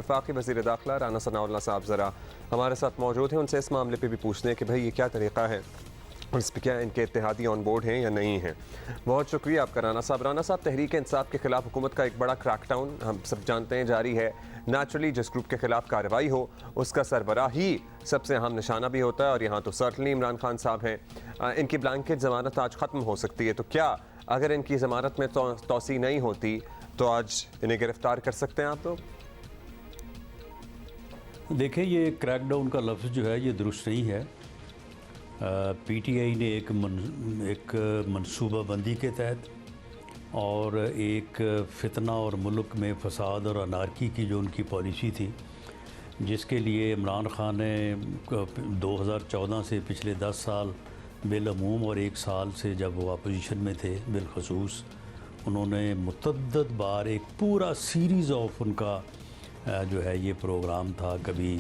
वफाकी वज़ीर दाखिला राना सनाउल्लाह साहब ज़रा हमारे साथ मौजूद हैं। उनसे इस मामले पर भी पूछते हैं कि भाई ये क्या तरीक़ा है और इस पर क्या इनके इत्तेहादी ऑन बोर्ड हैं या नहीं हैं। बहुत शुक्रिया आपका राना साहब। राना साहब, तहरीक इंसाफ के खिलाफ हुकूमत का एक बड़ा क्रैकडाउन हम सब जानते हैं जारी है। नेचुरली जिस ग्रुप के खिलाफ कार्रवाई हो उसका सरबराह ही सबसे अहम निशाना भी होता है और यहाँ तो सर्टनली इमरान खान साहब हैं। इनकी ब्लैंकेट ज़मानत आज ख़त्म हो सकती है, तो क्या अगर इनकी ज़मानत में तोसी नहीं होती तो आज इन्हें गिरफ्तार कर सकते हैं आप लोग? देखिए, ये क्रैकडाउन का लफ्ज़ जो है ये दुरुस्त नहीं है। पीटीआई ने एक मनसूबाबंदी के तहत और एक फितना और मुल्क में फसाद और अनारकी की जो उनकी पॉलिसी थी, जिसके लिए इमरान खान ने 2014 से पिछले 10 साल बिलअमूम और 1 साल से जब वो अपोजिशन में थे बिलखसूस, उन्होंने मुतअद्दिद बार एक पूरा सीरीज़ ऑफ उनका जो है ये प्रोग्राम था। कभी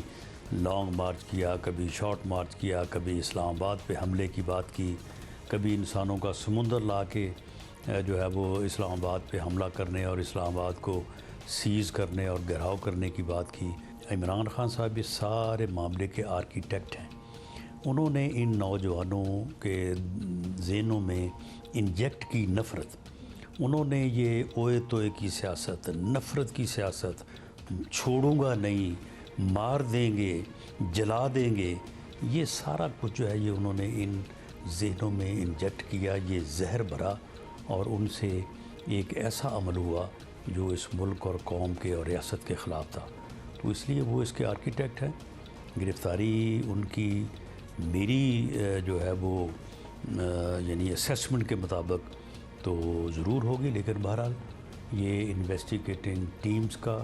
लॉन्ग मार्च किया, कभी शॉर्ट मार्च किया, कभी इस्लामाबाद पे हमले की बात की, कभी इंसानों का समुंदर ला के जो है वो इस्लामाबाद पे हमला करने और इस्लामाबाद को सीज़ करने और घेराव करने की बात की। इमरान खान साहब ये सारे मामले के आर्किटेक्ट हैं। उन्होंने इन नौजवानों के ज़हनों में इंजेक्ट की नफ़रत, उन्होंने ये ओए तोए की सियासत, नफ़रत की सियासत, छोड़ूंगा नहीं, मार देंगे, जला देंगे, ये सारा कुछ जो है ये उन्होंने इन ज़हनों में इंजेक्ट किया। ये जहर भरा और उनसे एक ऐसा अमल हुआ जो इस मुल्क और कौम के और रियासत के ख़िलाफ़ था। तो इसलिए वो इसके आर्किटेक्ट हैं। गिरफ़्तारी उनकी मेरी जो है वो यानी असेसमेंट के मुताबिक तो ज़रूर होगी, लेकिन बहरहाल ये इन्वेस्टिगेटिंग टीम्स का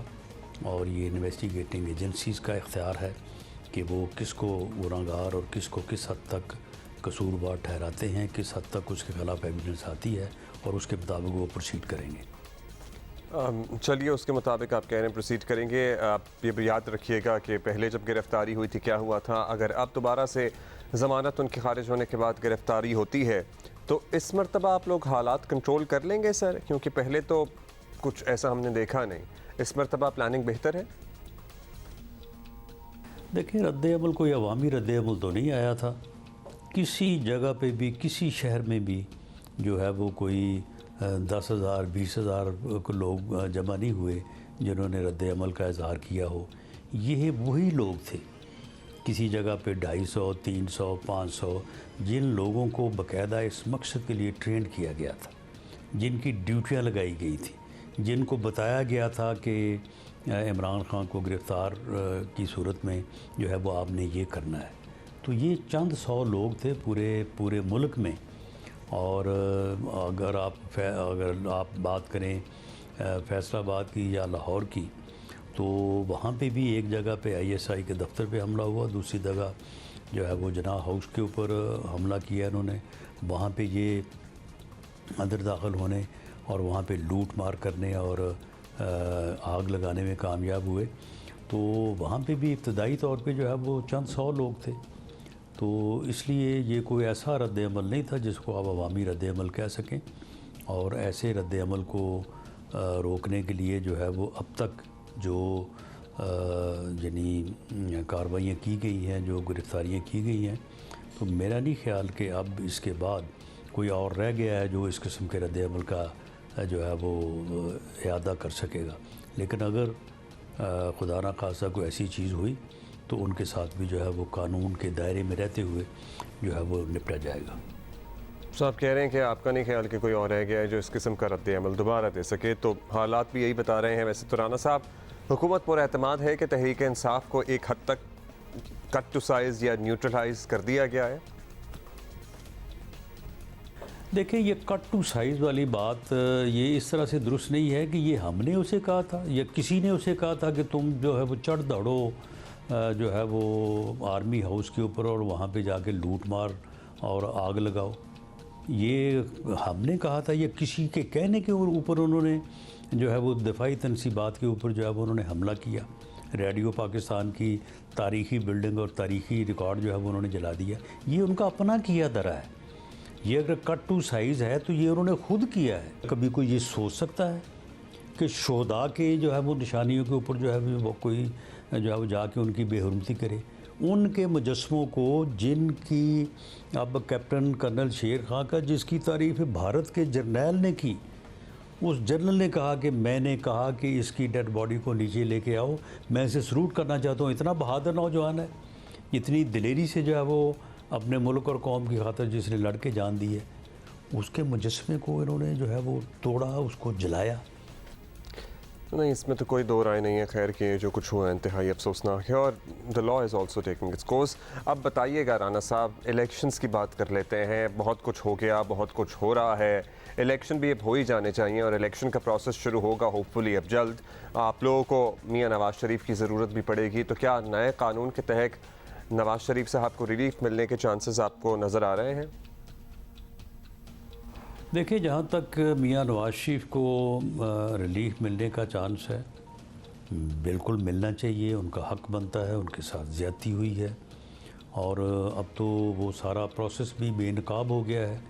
और ये इन्वेस्टिगेटिंग एजेंसीज़ का इख्तियार है कि वो किसको गुनहगार और किसको किस हद तक कसूरवार ठहराते हैं, किस हद तक उसके ख़िलाफ़ एविडेंस आती है और उसके मुताबिक वो प्रोसीड करेंगे। चलिए, उसके मुताबिक आप कह रहे हैं प्रोसीड करेंगे। आप ये भी याद रखिएगा कि पहले जब गिरफ़्तारी हुई थी क्या हुआ था। अगर अब दोबारा से ज़मानत उनके खारिज होने के बाद गिरफ़्तारी होती है तो इस मरतबा आप लोग हालात कंट्रोल कर लेंगे सर? क्योंकि पहले तो कुछ ऐसा हमने देखा नहीं। इस मरतबा प्लानिंग बेहतर है? देखिए, रद्द-ए-अमल कोई अवामी रद्द-ए-अमल तो नहीं आया था। किसी जगह पे भी, किसी शहर में भी जो है वो कोई 10,000 20,000 लोग जमा नहीं हुए जिन्होंने रद्द-ए-अमल का इज़हार किया हो। ये वही लोग थे। किसी जगह पे 250, 300, 500 जिन लोगों को बाकायदा इस मकसद के लिए ट्रेंड किया गया था, जिनकी ड्यूटियाँ लगाई गई थी, जिनको बताया गया था कि इमरान खान को गिरफ़्तार की सूरत में जो है वो आपने ये करना है। तो ये चंद 100 लोग थे पूरे मुल्क में। और अगर आप बात करें फैसलाबाद की या लाहौर की, तो वहाँ पे भी एक जगह पे ISI के दफ्तर पे हमला हुआ, दूसरी जगह जो है वो जना हाउस के ऊपर हमला किया इन्होंने। वहाँ पे ये अंदर दाखिल होने और वहाँ पे लूट मार करने और आग लगाने में कामयाब हुए। तो वहाँ पे भी इब्तदाई तौर पे जो है वो चंद 100 लोग थे। तो इसलिए ये कोई ऐसा रद्द-ए-अमल नहीं था जिसको आप अवामी रद्द-ए-अमल कह सकें। और ऐसे रद्द-ए-अमल को रोकने के लिए जो है वो अब तक जो यानी कार्रवाइयाँ की गई हैं, जो गिरफ़्तारियाँ की गई हैं, तो मेरा नहीं ख्याल कि अब इसके बाद कोई और रह गया है जो इस किस्म के रद्द-ए-अमल का जो है वो इआदा कर सकेगा। लेकिन अगर खुदा ना खास्ता कोई ऐसी चीज़ हुई तो उनके साथ भी जो है वो कानून के दायरे में रहते हुए जो है वो निपटा जाएगा। तो आप कह रहे हैं कि आपका नहीं ख्याल कि कोई और रह गया है जो इस किस्म का रद्द-ए-अमल दोबारा दे सके, तो हालात भी यही बता रहे हैं। वैसे तो राना साहब, हुकूमत पर एतमाद है कि तहरीक इंसाफ को एक हद तक कट टू साइज़ या न्यूट्रलाइज कर दिया गया है। देखिए, ये कट टू साइज़ वाली बात ये इस तरह से दुरुस्त नहीं है कि ये हमने उसे कहा था या किसी ने उसे कहा था कि तुम जो है वो चढ़ दौड़ो जो है वो आर्मी हाउस के ऊपर और वहाँ पे जाके लूट मार और आग लगाओ। ये हमने कहा था या किसी के कहने के ऊपर उन्होंने जो है वो दफ़ाई तनसीबात के ऊपर जो है वो उन्होंने हमला किया। रेडियो पाकिस्तान की तारीख़ी बिल्डिंग और तारीख़ी रिकॉर्ड जो है वो उन्होंने जला दिया। ये उनका अपना किया दरा है। ये अगर कट टू साइज़ है तो ये उन्होंने ख़ुद किया है। कभी कोई ये सोच सकता है कि शोहदा के जो है वो निशानियों के ऊपर जो है वो कोई जो है वो जाके उनकी बेहुरमती करे। उनके मुजस्मों को जिनकी अब कैप्टन कर्नल शेर खां का जिसकी तारीफ़ भारत के जर्नैल ने की, उस जनरल ने कहा कि मैंने कहा कि इसकी डेड बॉडी को नीचे लेके आओ, मैं इसे सलूट करना चाहता हूँ। इतना बहादुर नौजवान है, इतनी दिलेरी से जो है वो अपने मुल्क और कौम की खातिर जिसने लड़ के जान दी है, उसके मुजस्मे को इन्होंने जो है वो तोड़ा, उसको जलाया। नहीं, इसमें तो कोई दो राय नहीं है खैर कि जो कुछ हुआ इंतहाई अफसोसनाक है और the law is also taking its course. अब बताइएगा राना साहब, इलेक्शंस की बात कर लेते हैं। बहुत कुछ हो गया, बहुत कुछ हो रहा है, इलेक्शन भी अब हो ही जाने चाहिए और इलेक्शन का प्रोसेस शुरू होगा होपफुली अब जल्द। आप लोगों को मियां नवाज शरीफ की ज़रूरत भी पड़ेगी, तो क्या नए कानून के तहत नवाज शरीफ साहब को रिलीफ मिलने के चांसेस आपको नज़र आ रहे हैं? देखिए, जहाँ तक मियां नवाज शरीफ को रिलीफ मिलने का चांस है, बिल्कुल मिलना चाहिए, उनका हक बनता है। उनके साथ ज़्यादती हुई है और अब तो वो सारा प्रोसेस भी बेनकाब हो गया है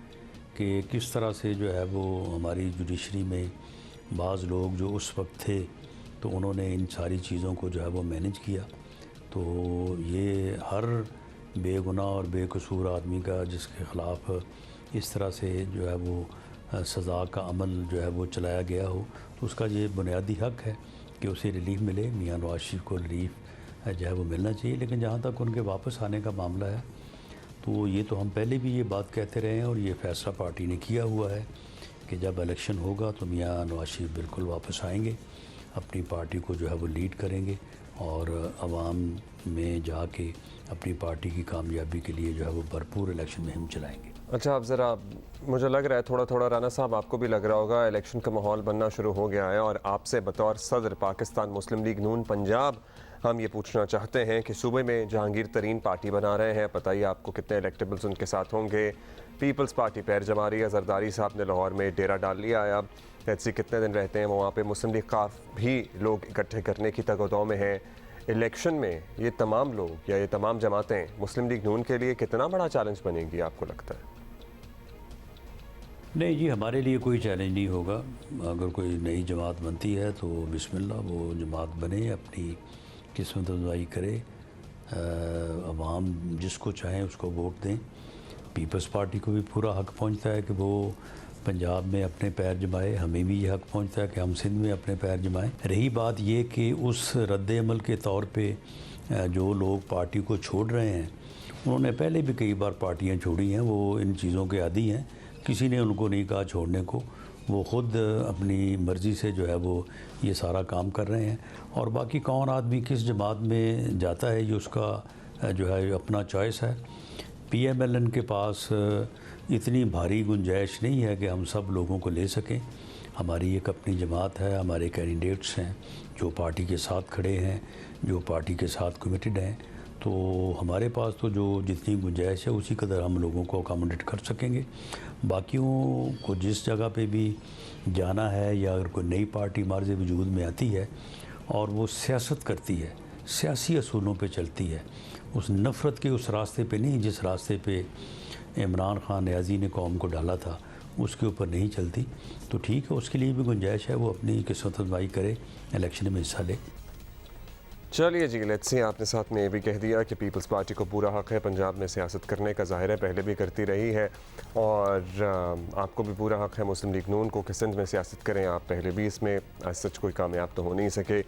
कि किस तरह से जो है वो हमारी जुडिशरी में बाज़ लोग जो उस वक्त थे तो उन्होंने इन सारी चीज़ों को जो है वो मैनेज किया। तो ये हर बेगुनाह और बेकसूर आदमी का जिसके ख़िलाफ़ इस तरह से जो है वो सज़ा का अमल जो है वो चलाया गया हो, तो उसका ये बुनियादी हक है कि उसे रिलीफ मिले। मियां नवाज शरीफ को रिलीफ जो है वो मिलना चाहिए। लेकिन जहाँ तक उनके वापस आने का मामला है, तो ये तो हम पहले भी ये बात कहते रहे हैं और ये फ़ैसला पार्टी ने किया हुआ है कि जब इलेक्शन होगा तो मियां नवाज शरीफ बिल्कुल वापस आएंगे, अपनी पार्टी को जो है वो लीड करेंगे और आवाम में जाके अपनी पार्टी की कामयाबी के लिए जो है वो भरपूर इलेक्शन मुहिम चलाएंगे। अच्छा, अब ज़रा मुझे लग रहा है थोड़ा थोड़ा राना साहब, आपको भी लग रहा होगा इलेक्शन का माहौल बनना शुरू हो गया है और आपसे बतौर सदर पाकिस्तान मुस्लिम लीग नून पंजाब हम ये पूछना चाहते हैं कि सूबे में जहांगीर तरीन पार्टी बना रहे हैं, बताइए आपको कितने इलेक्टेबल्स उनके साथ होंगे? पीपल्स पार्टी पैर जमा रही है, जरदारी साहब ने लाहौर में डेरा डाल लिया है। अब ऐसी कितने दिन रहते हैं वहाँ पे? मुस्लिम लीग भी लोग इकट्ठे करने की तगदौ में है। इलेक्शन में ये तमाम लोग या ये तमाम जमातें मुस्लिम लीग नून के लिए कितना बड़ा चैलेंज बनेगी आपको लगता है? नहीं जी, हमारे लिए कोई चैलेंज नहीं होगा। अगर कोई नई जमात बनती है तो बिस्मिल्लाह, वो जमात बने, अपनी किस्मत आज़माई करे, अवाम जिसको चाहें उसको वोट दें। पीपल्स पार्टी को भी पूरा हक पहुंचता है कि वो पंजाब में अपने पैर जमाए, हमें भी ये हक पहुंचता है कि हम सिंध में अपने पैर जमाएं। रही बात ये कि उस रद्द-ए-अमल के तौर पे जो लोग पार्टी को छोड़ रहे हैं, उन्होंने पहले भी कई बार पार्टियां छोड़ी हैं, वो इन चीज़ों के आदी हैं, किसी ने उनको नहीं कहा छोड़ने को, वो ख़ुद अपनी मर्ज़ी से जो है वो ये सारा काम कर रहे हैं। और बाकी कौन आदमी किस जमात में जाता है ये उसका जो है अपना चॉइस है। PMLN के पास इतनी भारी गुंजाइश नहीं है कि हम सब लोगों को ले सकें। हमारी एक अपनी जमात है, हमारे कैंडिडेट्स हैं जो पार्टी के साथ खड़े हैं, जो पार्टी के साथ कमिटेड हैं, तो हमारे पास तो जो जितनी गुंजाइश है उसी कदर हम लोगों को अकोमोडेट कर सकेंगे। बाकियों को जिस जगह पे भी जाना है या अगर कोई नई पार्टी मार्ज़ वजूद में आती है और वो सियासत करती है, सियासी असूलों पे चलती है, उस नफ़रत के उस रास्ते पे नहीं जिस रास्ते पे इमरान खान न्याज़ी ने कौम को डाला था, उसके ऊपर नहीं चलती, तो ठीक है, उसके लिए भी गुंजाइश है, वो अपनी किस्मत आज़माई करे, इलेक्शन में हिस्सा ले। चलिए जी, लेट्स सी, आपने साथ में ये भी कह दिया कि पीपल्स पार्टी को पूरा हक है पंजाब में सियासत करने का, ज़ाहिर है पहले भी करती रही है, और आपको भी पूरा हक है मुस्लिम लीग नून को कि सिंध में सियासत करें। आप पहले भी इसमें आज सच कोई कामयाब तो हो नहीं सके।